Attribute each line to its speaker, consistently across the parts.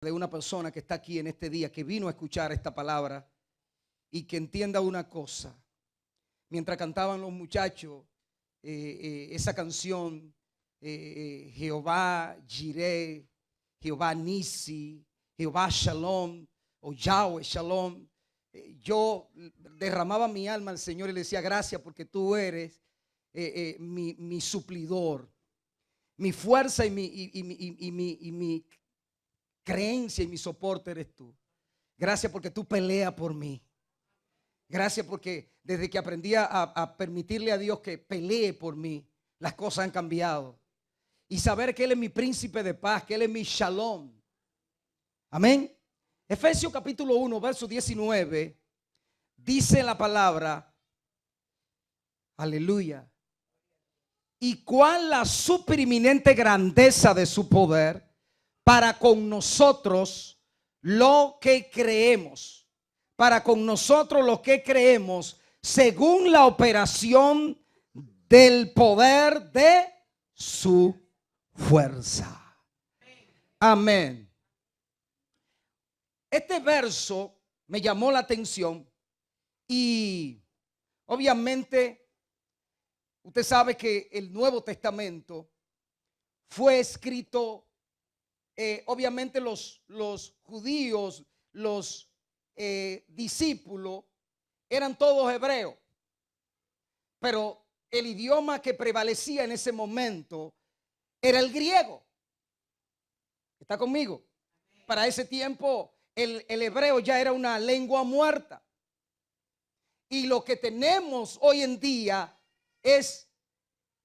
Speaker 1: de una persona que está aquí en este día, que vino a escuchar esta palabra y que entienda una cosa. Mientras cantaban los muchachos esa canción, Jehová Jireh, Jehová Nisi, Jehová Shalom o Yahweh Shalom, yo derramaba mi alma al Señor y le decía gracias porque tú eres mi suplidor, mi fuerza y mi creencia y mi soporte eres tú. Gracias porque tú peleas por mí. Gracias porque desde que aprendí a permitirle a Dios que pelee por mí, las cosas han cambiado. Y saber que Él es mi príncipe de paz, que Él es mi shalom. Amén. Efesios capítulo 1, verso 19, dice la palabra, aleluya. Y cuál la supereminente grandeza de su poder para con nosotros lo que creemos. Para con nosotros lo que creemos según la operación del poder de su fuerza. Amén. Este verso me llamó la atención y obviamente usted sabe que el Nuevo Testamento fue escrito, obviamente los judíos, los discípulos eran todos hebreos, pero el idioma que prevalecía en ese momento era el griego. ¿Está conmigo? Para ese tiempo el hebreo ya era una lengua muerta. Y lo que tenemos hoy en día es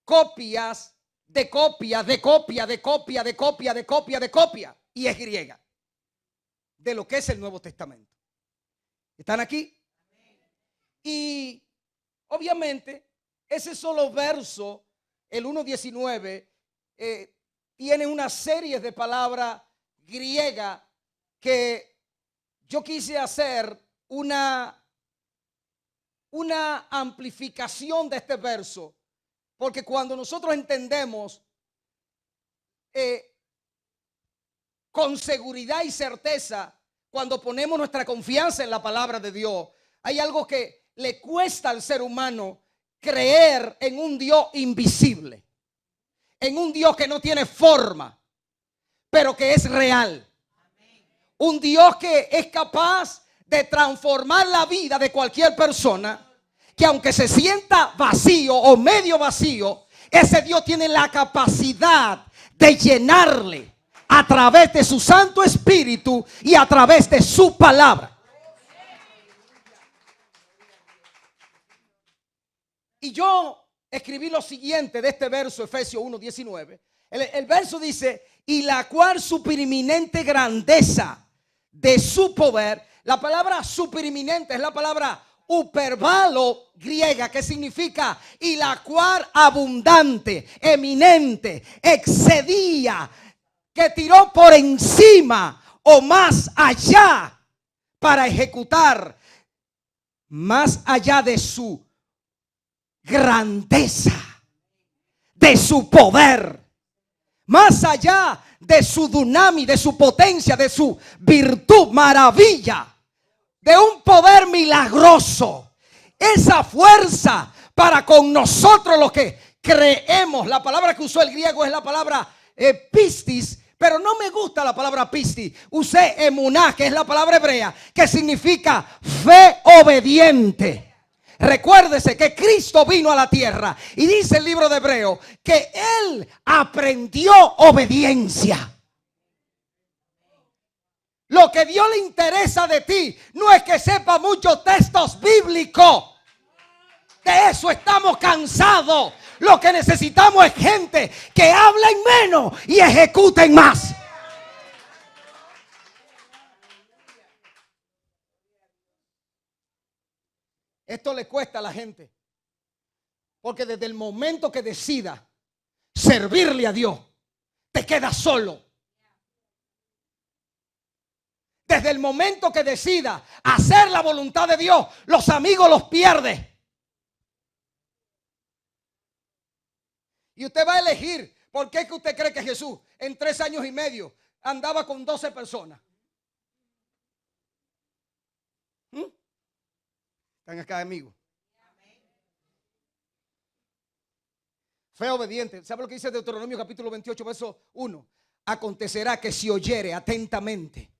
Speaker 1: copias de copia, de copia, de copia, de copia, de copia, de copia. Y es griega de lo que es el Nuevo Testamento. ¿Están aquí? Y obviamente ese solo verso, el 1:19, tiene una serie de palabras griegas que yo quise hacer una amplificación de este verso, porque cuando nosotros entendemos con seguridad y certeza, cuando ponemos nuestra confianza en la palabra de Dios, hay algo que le cuesta al ser humano: creer en un Dios invisible, en un Dios que no tiene forma, pero que es real. Un Dios que es capaz de transformar la vida de cualquier persona, que aunque se sienta vacío o medio vacío, ese Dios tiene la capacidad de llenarle a través de su Santo Espíritu y a través de su palabra. Y yo escribí lo siguiente de este verso, Efesios 1:19. El verso dice: y la cual supereminente grandeza de su poder. La palabra supereminente es la palabra uperbalo griega, que significa y la cual abundante, eminente, excedía, que tiró por encima o más allá para ejecutar más allá de su grandeza, de su poder, más allá de su dunami, de su potencia, de su virtud, maravilla, de un poder milagroso. Esa fuerza para con nosotros los que creemos. La palabra que usó el griego es la palabra pistis, pero no me gusta la palabra pistis. Usé emuná, que es la palabra hebrea, que significa fe obediente. Recuérdese que Cristo vino a la tierra y dice el libro de Hebreo que Él aprendió obediencia. Lo que Dios le interesa de ti no es que sepa muchos textos bíblicos. De eso estamos cansados. Lo que necesitamos es gente que hablen menos y ejecuten más. Esto le cuesta a la gente, porque desde el momento que decida servirle a Dios, te quedas solo. Desde el momento que decida hacer la voluntad de Dios, los amigos los pierde. Y usted va a elegir. ¿Por qué que usted cree que Jesús en 3 años y medio andaba con 12 personas. Están acá, amigos. Fue obediente. ¿Sabe lo que dice Deuteronomio capítulo 28, verso 1? Acontecerá que si oyere atentamente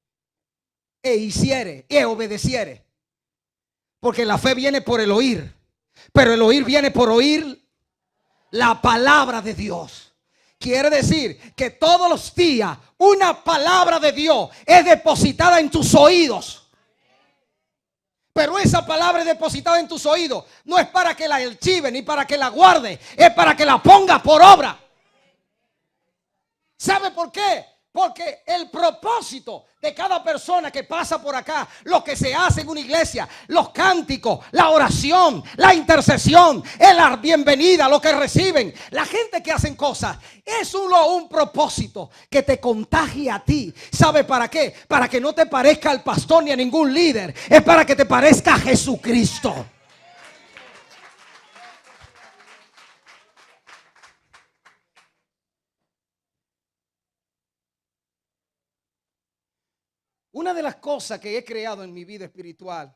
Speaker 1: e hiciere e obedeciere, porque la fe viene por el oír, pero el oír viene por oír la palabra de Dios. Quiere decir que todos los días una palabra de Dios es depositada en tus oídos. Pero esa palabra es depositada en tus oídos. No es para que la archive ni para que la guarde. Es para que la ponga por obra. ¿Sabe por qué? Porque el propósito de cada persona que pasa por acá, lo que se hace en una iglesia, los cánticos, la oración, la intercesión, la bienvenida, lo que reciben, la gente que hacen cosas, es un propósito que te contagie a ti. ¿Sabe para qué? Para que no te parezca al pastor ni a ningún líder. Es para que te parezca a Jesucristo. Una de las cosas que he creado en mi vida espiritual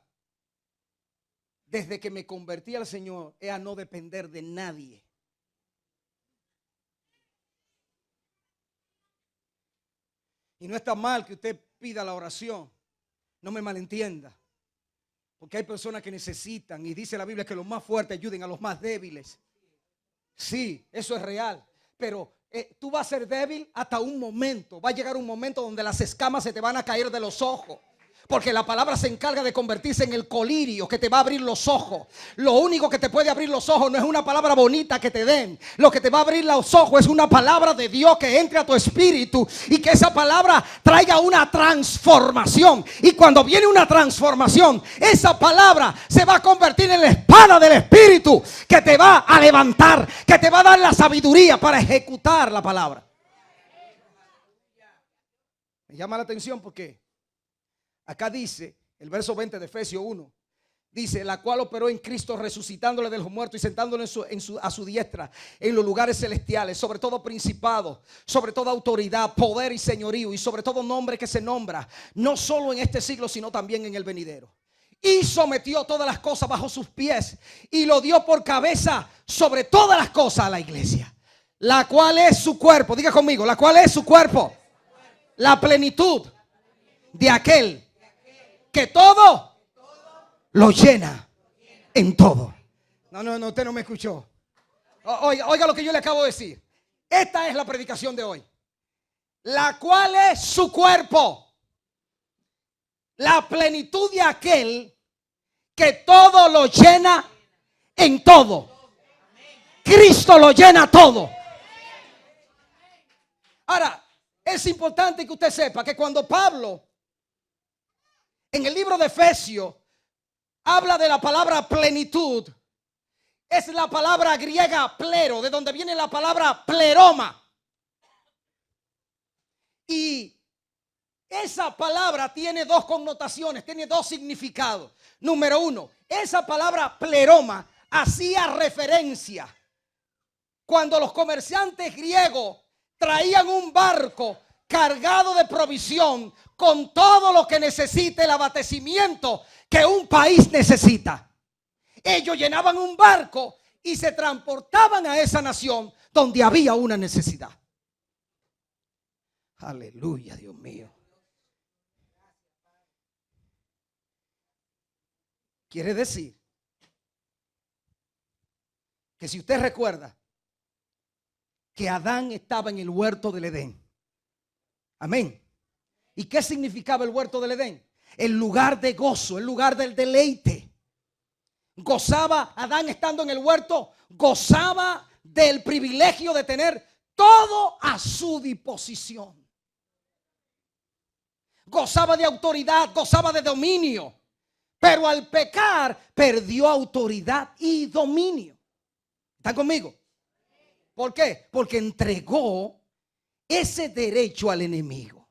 Speaker 1: desde que me convertí al Señor es a no depender de nadie. Y no está mal que usted pida la oración, no me malentienda, porque hay personas que necesitan, y dice la Biblia que los más fuertes ayuden a los más débiles. Sí, eso es real, pero tú vas a ser débil hasta un momento. Va a llegar un momento donde las escamas se te van a caer de los ojos, porque la palabra se encarga de convertirse en el colirio que te va a abrir los ojos. Lo único que te puede abrir los ojos no es una palabra bonita que te den. Lo que te va a abrir los ojos es una palabra de Dios que entre a tu espíritu y que esa palabra traiga una transformación. Y cuando viene una transformación, esa palabra se va a convertir en la espada del espíritu que te va a levantar, que te va a dar la sabiduría para ejecutar la palabra. Me llama la atención porque acá dice, el verso 20 de Efesios 1, dice, la cual operó en Cristo resucitándole de los muertos y sentándole a su diestra en los lugares celestiales, sobre todo principado, sobre toda autoridad, poder y señorío, y sobre todo nombre que se nombra, no solo en este siglo, sino también en el venidero. Y sometió todas las cosas bajo sus pies y lo dio por cabeza sobre todas las cosas a la iglesia, la cual es su cuerpo. Diga conmigo, la cual es su cuerpo, la plenitud de aquel que todo lo llena en todo. No, usted no me escuchó. Oiga lo que yo le acabo de decir. Esta es la predicación de hoy. La cual es su cuerpo, la plenitud de aquel que todo lo llena en todo. Cristo lo llena todo. Ahora, es importante que usted sepa que cuando Pablo en el libro de Efesios habla de la palabra plenitud, es la palabra griega plero, de donde viene la palabra pleroma. Y esa palabra tiene dos connotaciones, tiene dos significados. Número uno, esa palabra pleroma hacía referencia cuando los comerciantes griegos traían un barco cargado de provisión con todo lo que necesita, el abastecimiento que un país necesita. Ellos llenaban un barco y se transportaban a esa nación donde había una necesidad. Aleluya, Dios mío. Quiere decir que si usted recuerda que Adán estaba en el huerto del Edén. Amén. ¿Y qué significaba el huerto del Edén? El lugar de gozo, el lugar del deleite. Gozaba Adán estando en el huerto, gozaba del privilegio de tener todo a su disposición. Gozaba de autoridad, gozaba de dominio. Pero al pecar perdió autoridad y dominio. ¿Están conmigo? ¿Por qué? Porque entregó ese derecho al enemigo.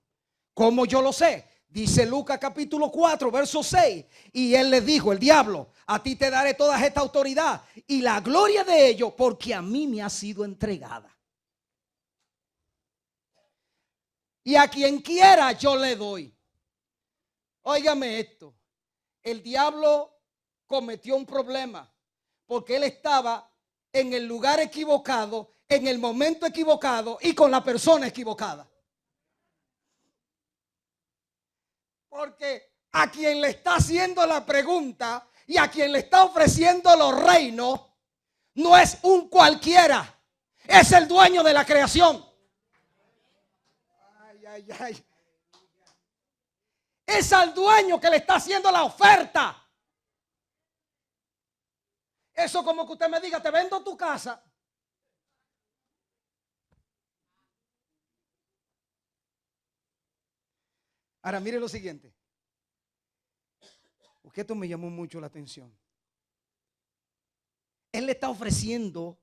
Speaker 1: ¿Cómo yo lo sé? Dice Lucas capítulo 4 verso 6. Y él le dijo, el diablo, a ti te daré toda esta autoridad y la gloria de ello, porque a mí me ha sido entregada. y a quien quiera yo le doy. Óigame esto, el diablo cometió un problema porque él estaba en el lugar equivocado, en el momento equivocado y con la persona equivocada. Porque a quien le está haciendo la pregunta y a quien le está ofreciendo los reinos no es un cualquiera, es el dueño de la creación. Ay, ay, ay. Es al dueño que le está haciendo la oferta. Eso como que usted me diga, te vendo tu casa. Ahora mire lo siguiente, porque esto me llamó mucho la atención. Él le está ofreciendo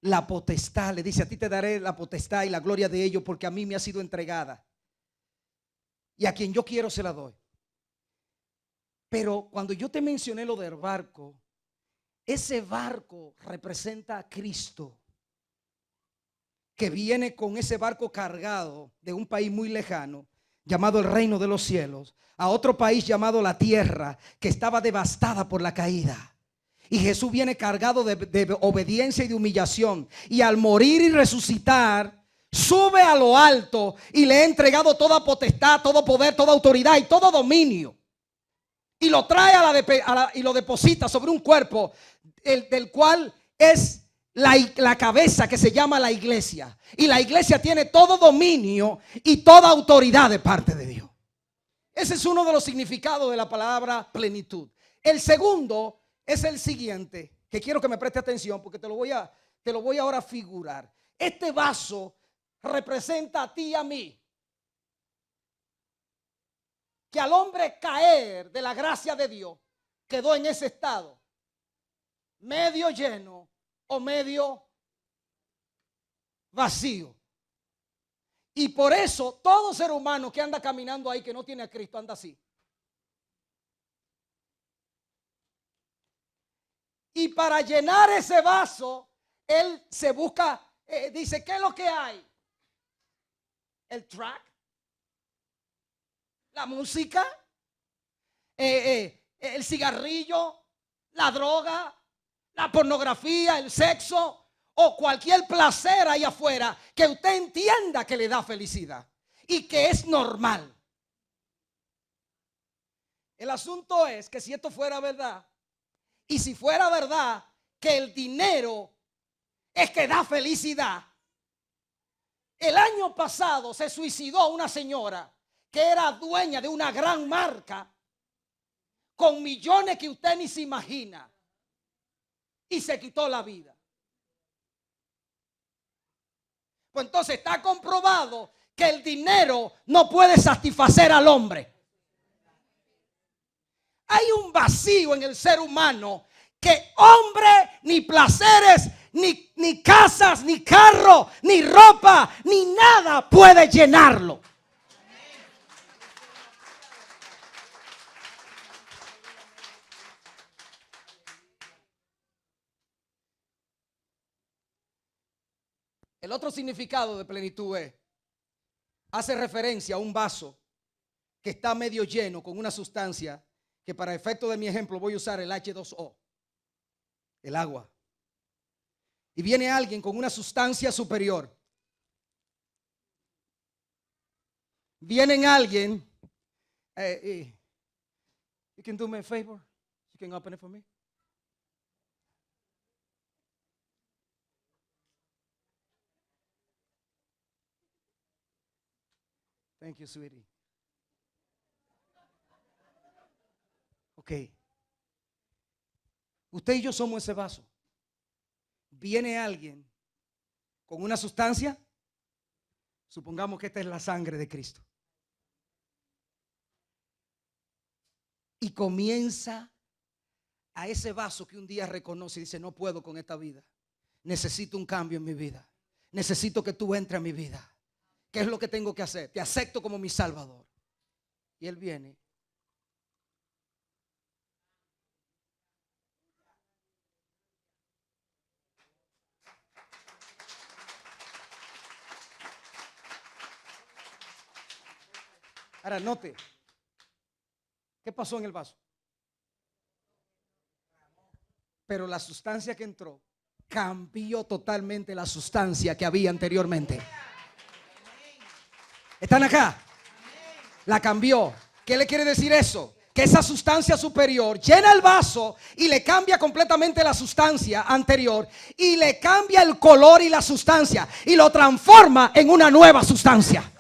Speaker 1: la potestad, le dice: a ti te daré la potestad y la gloria de ellos, porque a mí me ha sido entregada y a quien yo quiero se la doy. Pero cuando yo te mencioné lo del barco, ese barco representa a Cristo, que viene con ese barco cargado de un país muy lejano llamado el reino de los cielos a otro país llamado la tierra, que estaba devastada por la caída. Y Jesús viene cargado de obediencia y de humillación, y al morir y resucitar sube a lo alto y le ha entregado toda potestad, todo poder, toda autoridad y todo dominio, y lo trae y lo deposita sobre un cuerpo del cual es la cabeza, que se llama la iglesia. Y la iglesia tiene todo dominio y toda autoridad de parte de Dios. Ese es uno de los significados de la palabra plenitud. El segundo es el siguiente, que quiero que me preste atención, porque te lo voy ahora a figurar. Este vaso representa a ti y a mí, que al hombre caer de la gracia de Dios quedó en ese estado, medio lleno o medio vacío. Y por eso todo ser humano que anda caminando ahí, que no tiene a Cristo, anda así. Y para llenar ese vaso, él se busca, dice: ¿qué es lo que hay? El track, la música, el cigarrillo, la droga, la pornografía, el sexo o cualquier placer ahí afuera que usted entienda que le da felicidad y que es normal. El asunto es que si esto fuera verdad, y si fuera verdad que el dinero es que da felicidad, el año pasado se suicidó una señora que era dueña de una gran marca con millones que usted ni se imagina, y se quitó la vida. Pues entonces está comprobado que el dinero no puede satisfacer al hombre. Hay un vacío en el ser humano que hombre, ni placeres, ni casas, ni carro, ni ropa, ni nada puede llenarlo. El otro significado de plenitud hace referencia a un vaso que está medio lleno con una sustancia que, para efecto de mi ejemplo, voy a usar el H2O, el agua. Y viene alguien con una sustancia superior. Viene alguien. You can do me a favor? You can open it for me? Thank you, sweetie. Ok. Usted y yo somos ese vaso. Viene alguien con una sustancia. Supongamos que esta es la sangre de Cristo. Y comienza a ese vaso que un día reconoce y dice: no puedo con esta vida. Necesito un cambio en mi vida. Necesito que tú entres a mi vida. ¿Qué es lo que tengo que hacer? Te acepto como mi Salvador. Y él viene. Ahora note, ¿qué pasó en el vaso? Pero la sustancia que entró cambió totalmente la sustancia que había anteriormente. ¿Están acá? La cambió. ¿Qué le quiere decir eso? Que esa sustancia superior llena el vaso y le cambia completamente la sustancia anterior y le cambia el color y la sustancia y lo transforma en una nueva sustancia.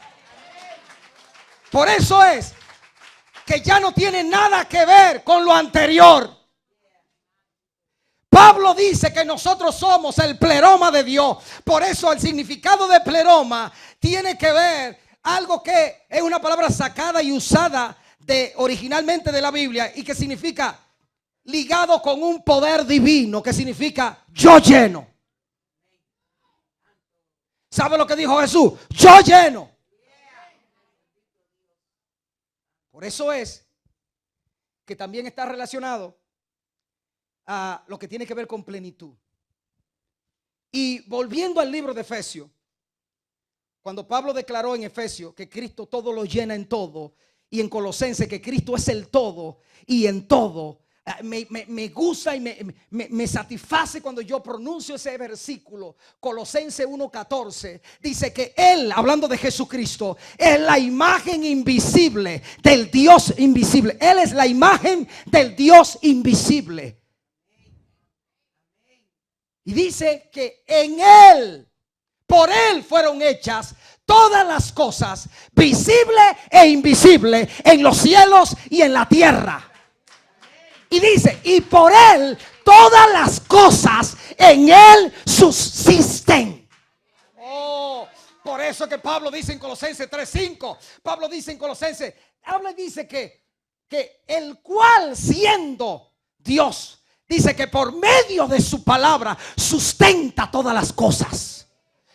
Speaker 1: Por eso es que ya no tiene nada que ver con lo anterior. Pablo dice que nosotros somos el pleroma de Dios. Por eso el significado de pleroma tiene que ver algo que es una palabra sacada y usada originalmente de la Biblia y que significa ligado con un poder divino, que significa yo lleno. ¿Sabe lo que dijo Jesús? Yo lleno. Por eso es que también está relacionado a lo que tiene que ver con plenitud. Y volviendo al libro de Efesios, cuando Pablo declaró en Efesios que Cristo todo lo llena en todo, y en Colosenses que Cristo es el todo y en todo, me gusta y me satisface cuando yo pronuncio ese versículo. Colosenses 1:14 dice que Él, hablando de Jesucristo, es la imagen invisible del Dios invisible. Él es la imagen del Dios invisible. Y dice que en Él, por Él fueron hechas todas las cosas, visibles e invisibles, en los cielos y en la tierra. Y dice, y por Él todas las cosas en Él subsisten. Oh, por eso que Pablo dice en Colosenses 3:5, Pablo dice en Colosenses, habla y dice que el cual siendo Dios, dice que por medio de su palabra sustenta todas las cosas.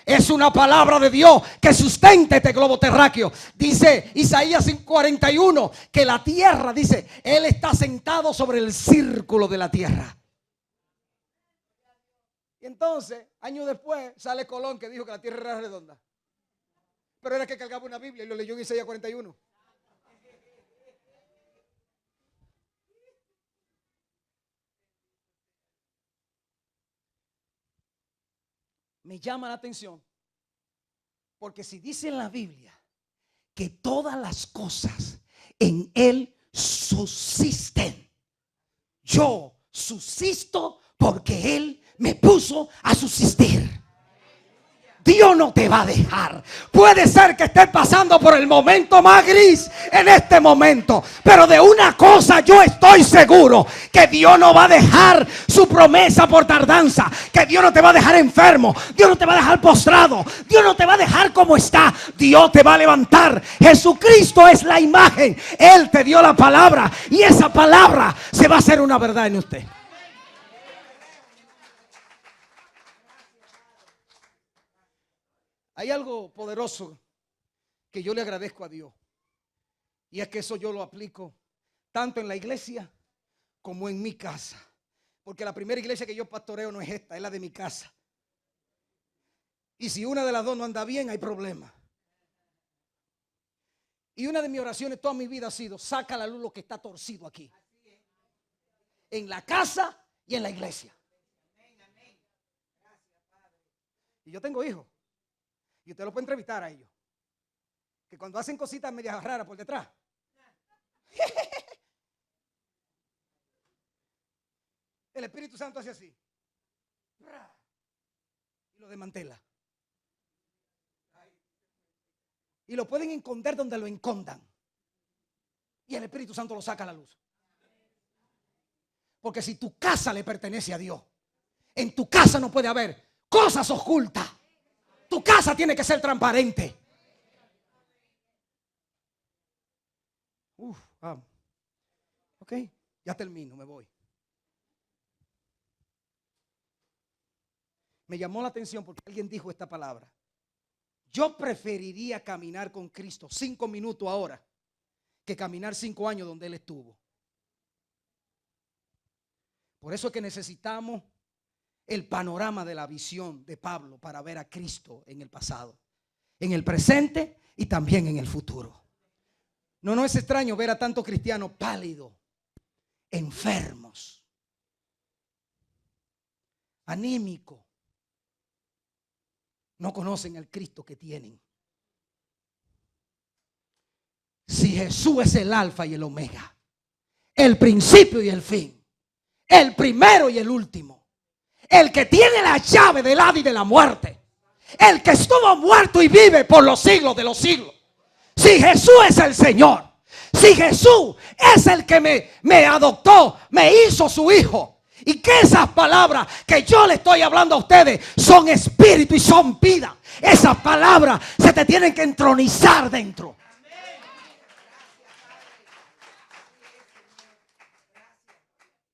Speaker 1: Es una palabra de Dios que sustenta este globo terráqueo. Dice Isaías 41 que la tierra, dice, Él está sentado sobre el círculo de la tierra. Y entonces, años después, sale Colón que dijo que la tierra era redonda. Pero era que cargaba una Biblia y lo leyó en Isaías 41. Me llama la atención porque si dice en la Biblia que todas las cosas en Él subsisten, yo subsisto porque Él me puso a subsistir. Dios no te va a dejar. Puede ser que estés pasando por el momento más gris en este momento, pero de una cosa yo estoy seguro, que Dios no va a dejar su promesa por tardanza, que Dios no te va a dejar enfermo, Dios no te va a dejar postrado, Dios no te va a dejar como está, Dios te va a levantar. Jesucristo es la imagen, Él te dio la palabra y esa palabra se va a hacer una verdad en usted. Hay algo poderoso que yo le agradezco a Dios, y es que eso yo lo aplico tanto en la iglesia como en mi casa, porque la primera iglesia que yo pastoreo no es esta, es la de mi casa. Y si una de las dos no anda bien, hay problema. Y una de mis oraciones toda mi vida ha sido: saca a la luz lo que está torcido aquí, en la casa y en la iglesia. Y yo tengo hijos, y usted lo puede entrevistar a ellos, que cuando hacen cositas medias raras por detrás, el Espíritu Santo hace así y lo desmantela. Y lo pueden esconder donde lo escondan, y el Espíritu Santo lo saca a la luz. Porque si tu casa le pertenece a Dios, en tu casa no puede haber cosas ocultas. Tu casa tiene que ser transparente. Ok, ya termino, me voy. Me llamó la atención porque alguien dijo esta palabra: yo preferiría caminar con Cristo 5 minutos ahora que caminar 5 años donde Él estuvo. Por eso es que necesitamos el panorama de la visión de Pablo para ver a Cristo en el pasado, en el presente y también en el futuro. No es extraño ver a tantos cristianos pálidos, enfermos, anímicos. No conocen al Cristo que tienen. Si Jesús es el alfa y el omega, el principio y el fin, el primero y el último, el que tiene la llave del Hades y de la muerte, el que estuvo muerto y vive por los siglos de los siglos. Si Jesús es el Señor, si Jesús es el que me adoptó, me hizo su hijo, y que esas palabras que yo le estoy hablando a ustedes son espíritu y son vida, esas palabras se te tienen que entronizar dentro.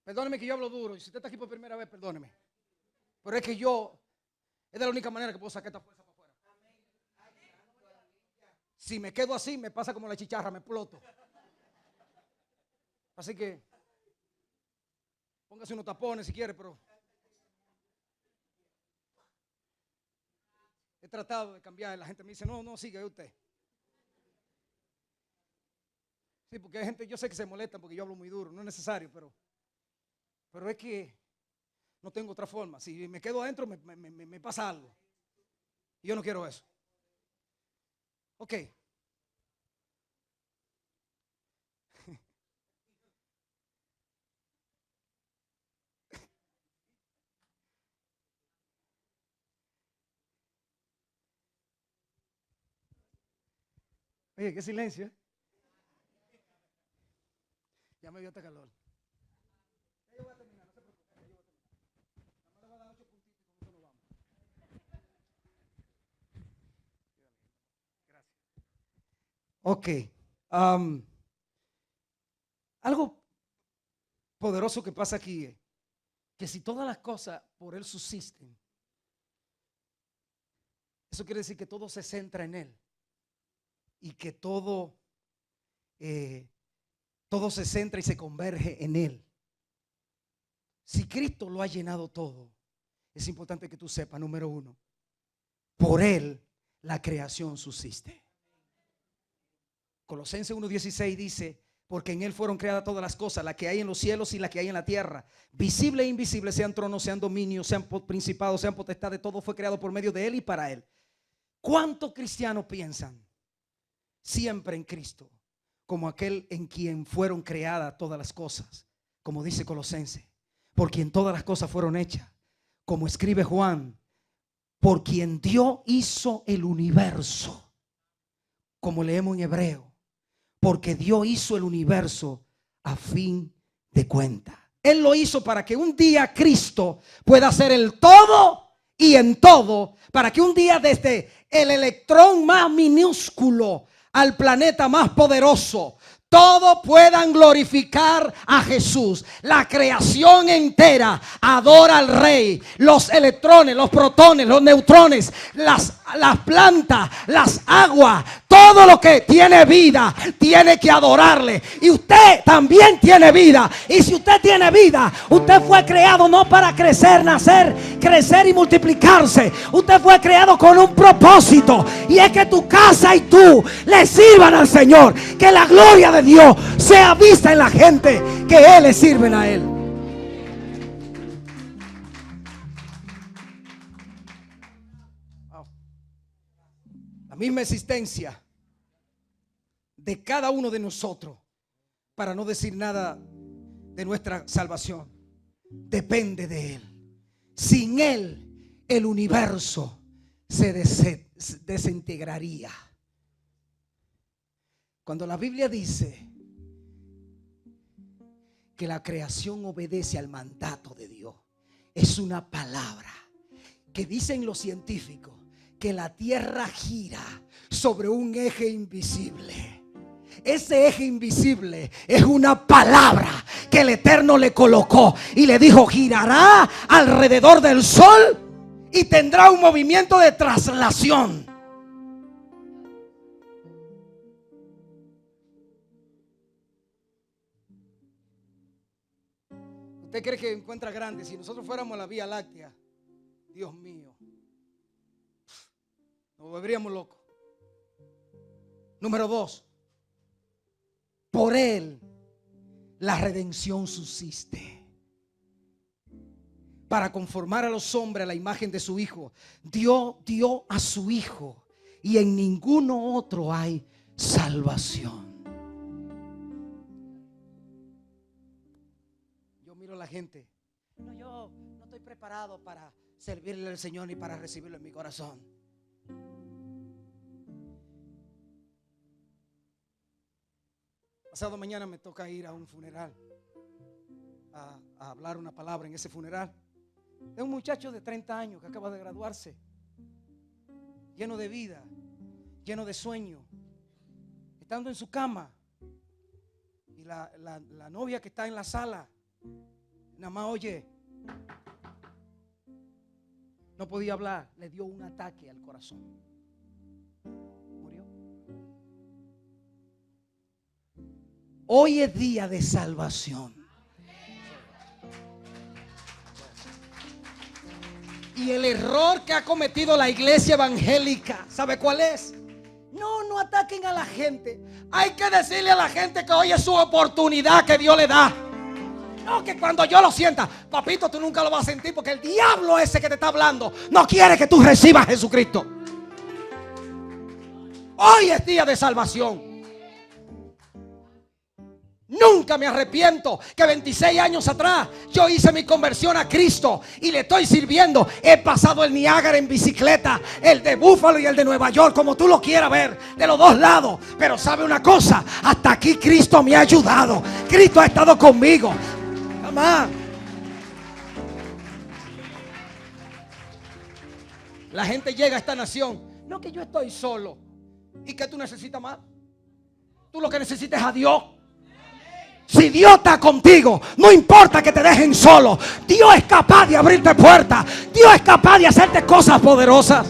Speaker 1: Perdóneme que yo hablo duro, y si usted está aquí por primera vez, perdóneme, pero es que es de la única manera que puedo sacar esta fuerza para afuera. Si me quedo así, me pasa como la chicharra, me exploto. Así que póngase unos tapones si quiere, pero he tratado de cambiar. La gente me dice, no, sigue usted. Sí, porque hay gente, yo sé que se molesta porque yo hablo muy duro, no es necesario, pero es que no tengo otra forma. Si me quedo adentro, me pasa algo. Y yo no quiero eso. Ok. Oye, qué silencio. Ya me dio hasta calor. Yo voy a terminar, no se preocupe. Yo voy a terminar. Nada más le voy a dar 8 puntitos y con eso nos vamos. Gracias. Ok. Algo poderoso que pasa aquí es que si todas las cosas por Él subsisten, eso quiere decir que todo se centra en Él y que todo se centra y se converge en Él. Si Cristo lo ha llenado todo, es importante que tú sepas, número uno, por Él la creación subsiste. Colosenses 1:16 dice, porque en Él fueron creadas todas las cosas, las que hay en los cielos y las que hay en la tierra, visible e invisible, sean tronos, sean dominios, sean principados, sean potestades, todo fue creado por medio de Él y para Él. ¿Cuántos cristianos piensan siempre en Cristo como aquel en quien fueron creadas todas las cosas? Como dice Colosenses, por quien todas las cosas fueron hechas. Como escribe Juan, por quien Dios hizo el universo. Como leemos en Hebreo, porque Dios hizo el universo a fin de cuentas. Él lo hizo para que un día Cristo pueda ser el todo y en todo, para que un día desde el electrón más minúsculo al planeta más poderoso, todos puedan glorificar a Jesús. La creación entera adora al Rey. Los electrones, los protones, los neutrones, las plantas, las aguas, todo lo que tiene vida tiene que adorarle. Y usted también tiene vida. Y si usted tiene vida, usted fue creado no para crecer, nacer, crecer y multiplicarse. Usted fue creado con un propósito, y es que tu casa y tú le sirvan al Señor. Que la gloria de Dios sea vista en la gente, que Él le sirven a Él. La misma existencia de cada uno de nosotros, para no decir nada de nuestra salvación, depende de Él. Sin Él el universo se desintegraría. Cuando la Biblia dice que la creación obedece al mandato de Dios, es una palabra que dicen los científicos que la tierra gira sobre un eje invisible. Ese eje invisible es una palabra que el Eterno le colocó y le dijo: girará alrededor del sol y tendrá un movimiento de traslación. ¿Usted cree que encuentra grande? Si nosotros fuéramos a la Vía Láctea, Dios mío, nos volveríamos locos. Número 2, Por él la redención subsiste, para conformar a los hombres a la imagen de su Hijo. Dios dio a su Hijo, y en ninguno otro hay salvación. Yo miro a la gente. No, yo no estoy preparado para servirle al Señor ni para recibirlo en mi corazón. Pasado mañana me toca ir a un funeral, a hablar una palabra en ese funeral de un muchacho de 30 años que acaba de graduarse, lleno de vida, lleno de sueño, estando en su cama, y la novia que está en la sala nada más oye, no podía hablar, le dio un ataque al corazón, murió. Hoy es día de salvación. Y el error que ha cometido la iglesia evangélica, ¿sabe cuál es? No ataquen a la gente. Hay que decirle a la gente que hoy es su oportunidad que Dios le da. No, que cuando yo lo sienta, papito, tú nunca lo vas a sentir, porque el diablo ese que te está hablando no quiere que tú recibas a Jesucristo. Hoy es día de salvación. Nunca me arrepiento que 26 años atrás yo hice mi conversión a Cristo y le estoy sirviendo. He pasado el Niágara en bicicleta, el de Búfalo y el de Nueva York, como tú lo quieras ver, de los dos lados. Pero sabe una cosa, hasta aquí Cristo me ha ayudado. Cristo ha estado conmigo. Amén. La gente llega a esta nación, no, que yo estoy solo. ¿Y qué tú necesitas más? Tú lo que necesitas es a Dios. Si Dios está contigo, no importa que te dejen solo. Dios es capaz de abrirte puertas. Dios es capaz de hacerte cosas poderosas.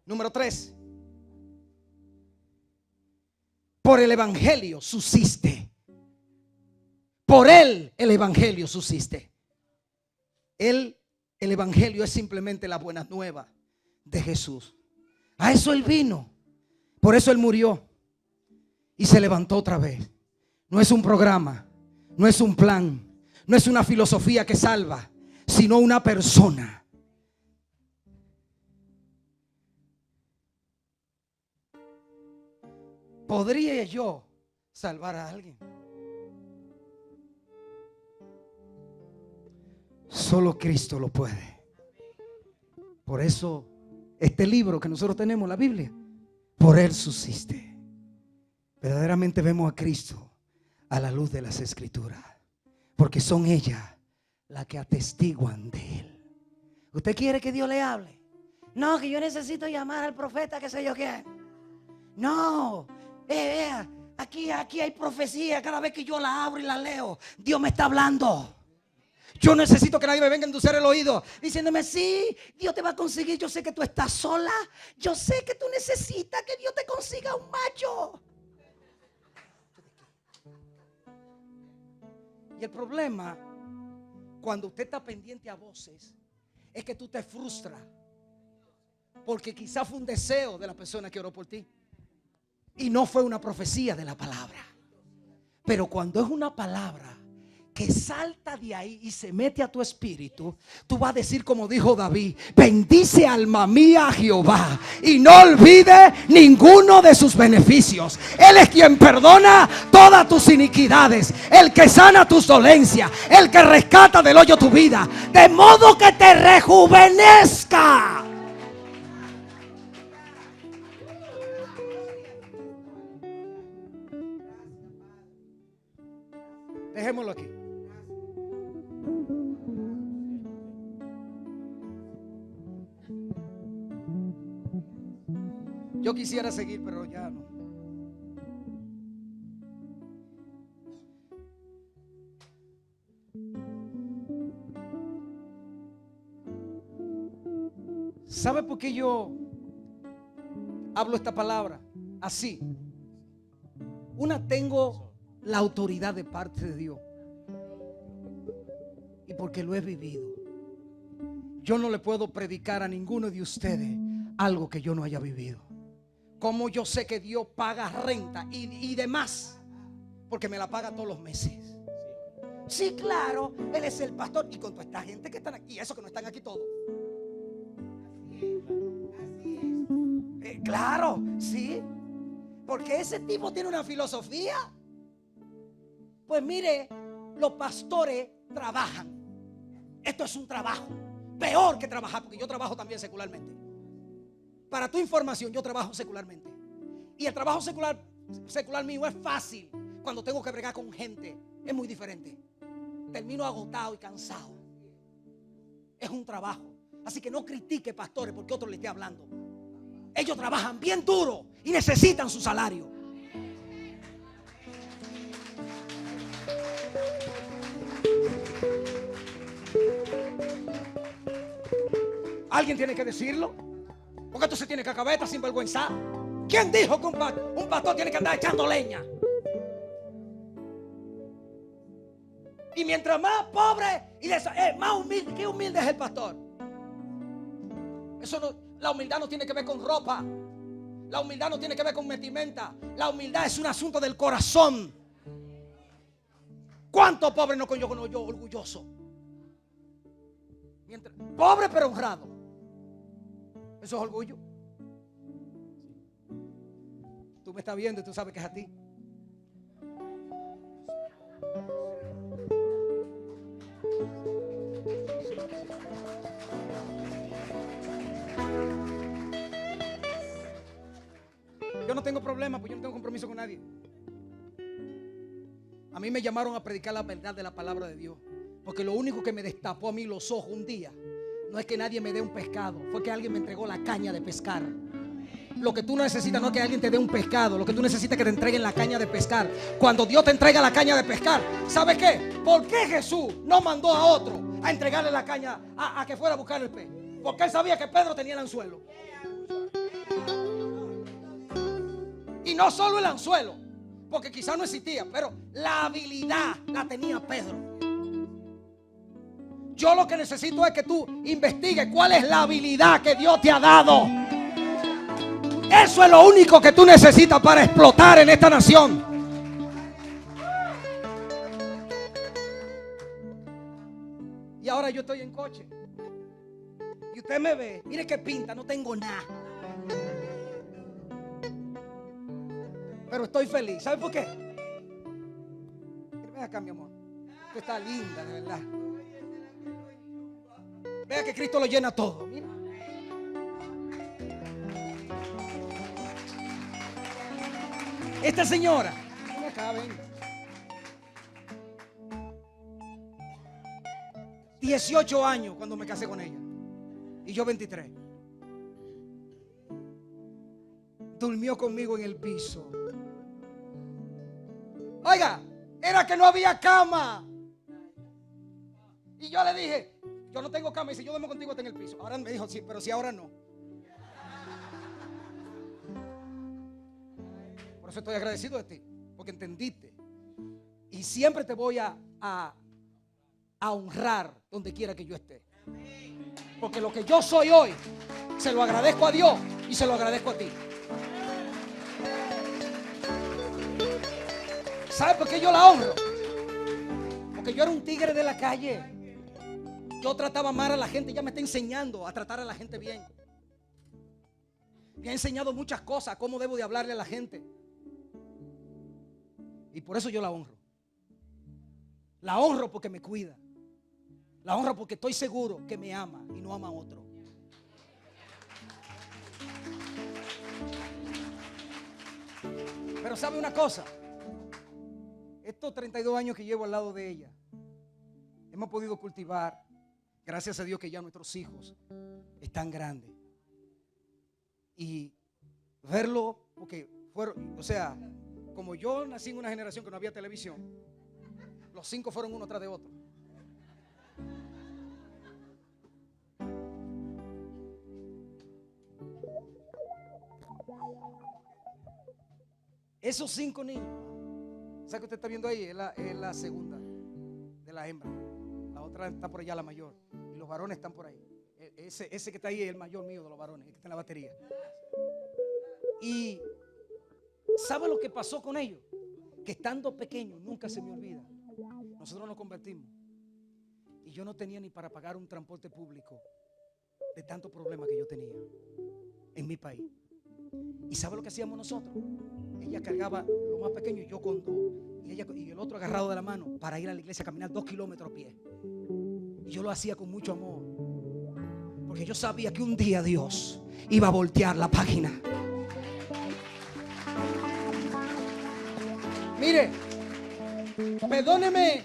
Speaker 1: Número 3. Por el evangelio subsiste. Por él el evangelio subsiste. El evangelio es simplemente la buena nueva de Jesús. A eso él vino. Por eso él murió y se levantó otra vez. No es un programa, no es un plan, no es una filosofía que salva, sino una persona. ¿Podría yo salvar a alguien? Solo Cristo lo puede. Por eso este libro que nosotros tenemos, la Biblia, por él subsiste. Verdaderamente vemos a Cristo a la luz de las Escrituras, porque son ellas las que atestiguan de él. ¿Usted quiere que Dios le hable? No, que yo necesito llamar al profeta, que sé yo qué. No, aquí hay profecía. Cada vez que yo la abro y la leo, Dios me está hablando. Yo necesito que nadie me venga a endulzar el oído diciéndome, sí, Dios te va a conseguir. Yo sé que tú estás sola. Yo sé que tú necesitas que Dios te consiga un macho. Y el problema, cuando usted está pendiente a voces, es que tú te frustras, porque quizás fue un deseo de la persona que oró por ti y no fue una profecía de la palabra. Pero cuando es una palabra que salta de ahí y se mete a tu espíritu, tú vas a decir como dijo David: bendice alma mía a Jehová y no olvide ninguno de sus beneficios. Él es quien perdona todas tus iniquidades, el que sana tus dolencias, el que rescata del hoyo tu vida, de modo que te rejuvenezca. Dejémoslo aquí. Yo quisiera seguir, pero ya no. ¿Sabe por qué yo hablo esta palabra así? Una, tengo la autoridad de parte de Dios, y porque lo he vivido. Yo no le puedo predicar a ninguno de ustedes algo que yo no haya vivido. ¿Cómo yo sé que Dios paga renta y demás? Porque me la paga todos los meses. Sí, claro, Él es el pastor. Y con toda esta gente que están aquí, eso que no están aquí todos. Claro, sí. Porque ese tipo tiene una filosofía. Pues mire, los pastores trabajan. Esto es un trabajo. Peor que trabajar, porque yo trabajo también secularmente. Para tu información, yo trabajo secularmente. Y el trabajo secular mío es fácil. Cuando tengo que bregar con gente, es muy diferente. Termino agotado y cansado. Es un trabajo. Así que no critique, pastores, porque otro le esté hablando. Ellos trabajan bien duro y necesitan su salario. Alguien tiene que decirlo. Porque esto se tiene que acabar, esta sinvergüenza. ¿Quién dijo que un pastor tiene que andar echando leña? Y mientras más pobre y más humilde, ¿qué humilde es el pastor? Eso no, la humildad no tiene que ver con ropa. La humildad no tiene que ver con vestimenta. La humildad es un asunto del corazón. ¿Cuántos pobres no conozco yo orgulloso? Pobre pero honrado. Eso es orgullo. Tú me estás viendo y tú sabes que es a ti. Yo no tengo problema, pues yo no tengo compromiso con nadie. A mí me llamaron a predicar la verdad de la palabra de Dios. Porque lo único que me destapó a mí los ojos un día no es que nadie me dé un pescado, fue que alguien me entregó la caña de pescar. Lo que tú necesitas no es que alguien te dé un pescado, lo que tú necesitas es que te entreguen la caña de pescar. Cuando Dios te entrega la caña de pescar, ¿sabes qué? ¿Por qué Jesús no mandó a otro a entregarle la caña a que fuera a buscar el pez? Porque él sabía que Pedro tenía el anzuelo. Y no solo el anzuelo, porque quizás no existía, pero la habilidad la tenía Pedro. Yo lo que necesito es que tú investigues cuál es la habilidad que Dios te ha dado. Eso es lo único que tú necesitas para explotar en esta nación. Y ahora yo estoy en coche. Y usted me ve, mire qué pinta, no tengo nada. Pero estoy feliz. ¿Sabe por qué? Ven acá, mi amor. Usted está linda, de verdad. Vea que Cristo lo llena todo. Mira. Esta señora, ven acá, ven. 18 años cuando me casé con ella. Y yo 23. Durmió conmigo en el piso. Oiga, era que no había cama. Y yo le dije, yo no tengo cama. Y si yo duermo contigo está en el piso. Ahora me dijo, sí, pero si ahora no. Por eso estoy agradecido de ti, porque entendiste. Y siempre te voy a honrar donde quiera que yo esté. Porque lo que yo soy hoy, se lo agradezco a Dios y se lo agradezco a ti. ¿Sabe por qué yo la honro? Porque yo era un tigre de la calle. Yo trataba mal a la gente. Ella me está enseñando a tratar a la gente bien. Me ha enseñado muchas cosas, cómo debo de hablarle a la gente. Y por eso yo la honro. La honro porque me cuida. La honro porque estoy seguro que me ama y no ama a otro. Pero ¿sabe una cosa? Estos 32 años que llevo al lado de ella, hemos podido cultivar, gracias a Dios que ya nuestros hijos están grandes. Y verlo, porque fueron, o sea, como yo nací en una generación que no había televisión, los 5 fueron uno tras de otro. Esos 5 niños, esa que usted está viendo ahí es la segunda de la hembra. La otra está por allá, la mayor. Y los varones están por ahí. Ese que está ahí es el mayor mío de los varones, el que está en la batería. Y ¿sabe lo que pasó con ellos? Que estando pequeños, nunca se me olvida, nosotros nos convertimos y yo no tenía ni para pagar un transporte público de tantos problemas que yo tenía en mi país. ¿Y sabe lo que hacíamos nosotros? Ella cargaba lo más pequeño y yo con dos, y ella y el otro agarrado de la mano para ir a la iglesia a caminar 2 kilómetros a pie. Y yo lo hacía con mucho amor, porque yo sabía que un día Dios iba a voltear la página. Mire, perdóneme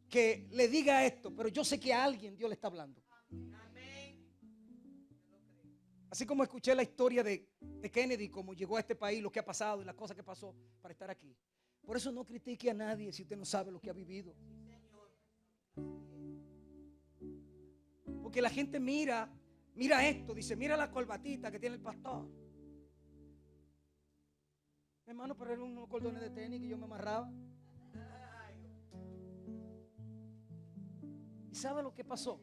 Speaker 1: que le diga esto, pero yo sé que a alguien Dios le está hablando. Así como escuché la historia de Kennedy, cómo llegó a este país, lo que ha pasado y las cosas que pasó para estar aquí. Por eso no critique a nadie si usted no sabe lo que ha vivido. Porque la gente mira esto, dice, mira la corbatita que tiene el pastor. Hermano, pero eran unos cordones de tenis que yo me amarraba. ¿Y sabe lo que pasó?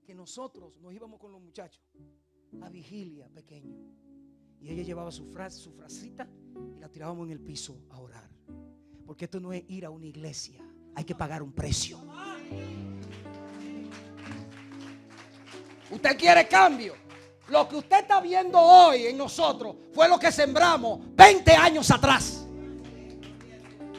Speaker 1: Que nosotros nos íbamos con los muchachos a vigilia pequeño y ella llevaba su frasita y la tirábamos en el piso a orar, porque esto no es ir a una iglesia, hay que pagar un precio. Usted quiere cambio. Lo que usted está viendo hoy en nosotros fue lo que sembramos 20 años atrás.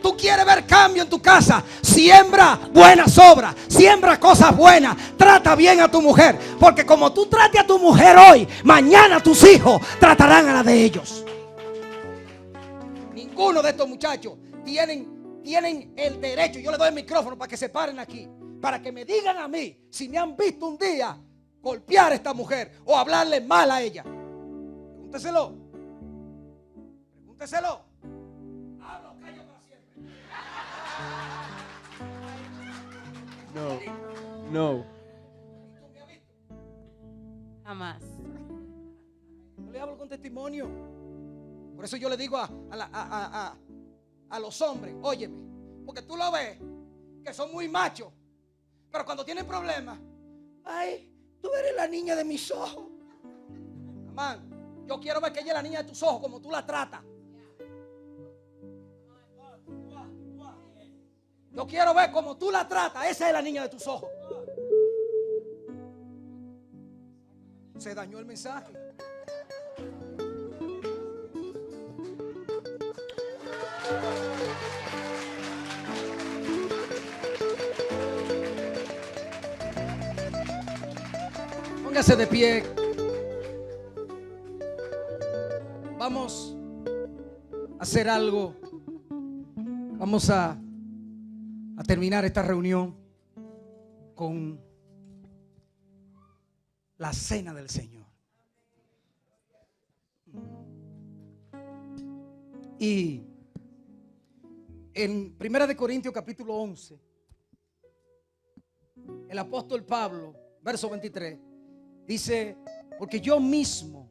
Speaker 1: Tú quieres ver cambio en tu casa, siembra buenas obras, siembra cosas buenas, trata bien a tu mujer, porque como tú trates a tu mujer hoy, mañana tus hijos tratarán a la de ellos. Ninguno de estos muchachos tienen el derecho. Yo le doy el micrófono para que se paren aquí, para que me digan a mí si me han visto un día golpear a esta mujer o hablarle mal a ella. Pregúnteselo. Hablo, callo para siempre.
Speaker 2: No.
Speaker 3: Jamás.
Speaker 1: No le hablo con testimonio. Por eso yo le digo a los hombres, óyeme, porque tú lo ves que son muy machos, pero cuando tienen problemas, ay, tú eres la niña de mis ojos. Amán, yo quiero ver que ella es la niña de tus ojos, como tú la tratas. Yo quiero ver cómo tú la tratas. Esa es la niña de tus ojos. Se dañó el mensaje. Póngase de pie. Vamos a hacer algo. Vamos a terminar esta reunión con la cena del Señor. Y en 1 Corintios capítulo 11, el apóstol Pablo, verso 23, dice, porque yo mismo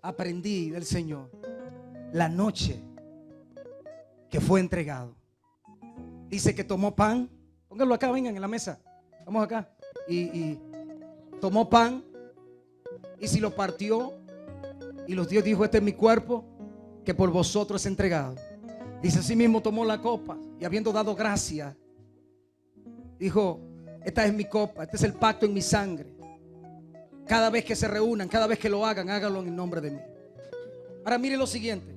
Speaker 1: aprendí del Señor la noche que fue entregado. Dice que tomó pan, pónganlo acá, vengan en la mesa, vamos acá, y tomó pan, y si lo partió y los dio, dijo, este es mi cuerpo que por vosotros es entregado. Dice, así mismo tomó la copa y habiendo dado gracia, dijo, esta es mi copa, este es el pacto en mi sangre. Cada vez que se reúnan, cada vez que lo hagan, háganlo en el nombre de mí. Ahora mire lo siguiente.